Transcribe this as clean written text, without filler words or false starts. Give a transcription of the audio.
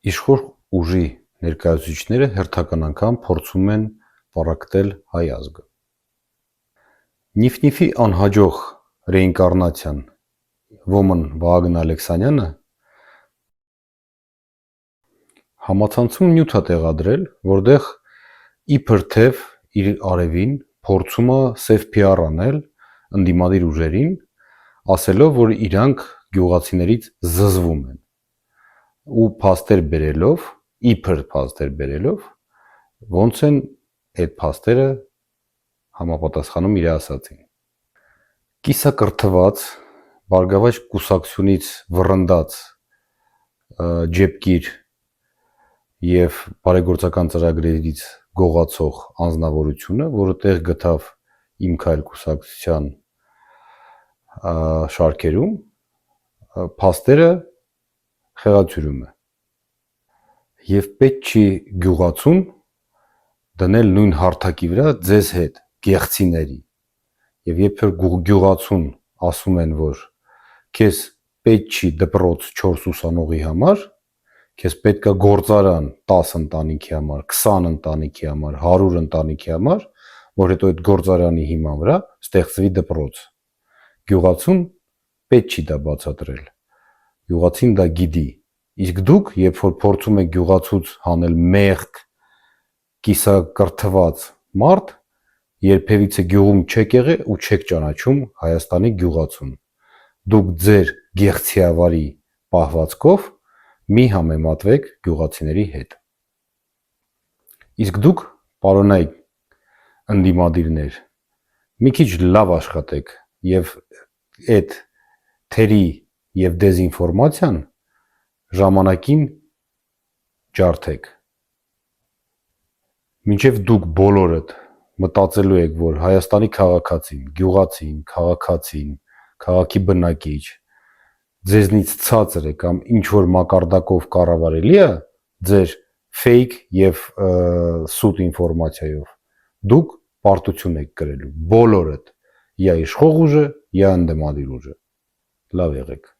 Իշխող ուժի ներկայացուցիչները հերթական անգամ փորձում են պառակտել հայ ազգը։ Նիֆ-Նիֆի անհաջող ռեինկարնացիան ոմն Վահագն Ալեքսանյանը համացանցում նյութ է տեղադրել, որտեղ իբր թև իր արևին փորձում է սև PR անել ընդդիմադիր ուժերին, ասելով, որ իրանք գյուղացիներից զզվում են ու փաստեր բերելով, իբր փաստեր բերելով, ոնց են այդ փաստերը համապատասխանում իր ասածին։ Կիսակրթված, Բարգավաճ կուսակցությունից վռնդած ջեպկիր եւ բարեգործական ծրագրերից գողացող անձնավորությունը, որը տեղ գտավ Իմ Քայլ կուսակցության շարքերում, փաստերը խեղաթյուրում է։ Եվ պետք չի գյուղացուն դնել նույն հարթակի վրա ձեզ հետ, գեղցիների։ Եվ երբ որ գյուղացուն ասում են, որ քեզ պետք չի դպրոց 4 ուսանողի համար, քեզ պետք է գործարան 10 ընտանիքի համար, 20 ընտանիքի համար, 100 ընտանիքի համար, որ հետո այդ գործարանի հիման վրա ստեղծվի դպրոց։ Գյուղացուն պետք չի դա բացատրել։ Գյուղացին դա գիտի։ Իսկ դուք, երբ որ փորձում եք գյուղացուց հանել մեղք, կիսակրթված մարդ, երբևիցե գյուղում չեք եղել ու չեք ճանաչում Հայաստանի գյուղացուն։ Դուք ձեր գեղցիավարի պահվածքով մի համեմատվեք գյուղացիների հետ։ Իսկ դուք, պարոնայք ընդդիմադիրներ, մի քիչ լավ աշխատեք եւ այդ թերի եւ դեզինֆորմացիան ժամանակին ջարդեք։ Մինչև դուք բոլորդ մտածելու եք, որ Հայաստանի քաղաքացին, գյուղացին, քաղաքացին, քաղաքի բնակիչ ձեզնից ցածր է կամ ինչ որ մակարդակով կառավարելի է ձեր fake եւ սուտ ինֆորմացիայով, դուք պարտություն եք կրելու բոլորդ, իշխող ուժը, ընդդիմադիր ուժը։ Լավ եղեք։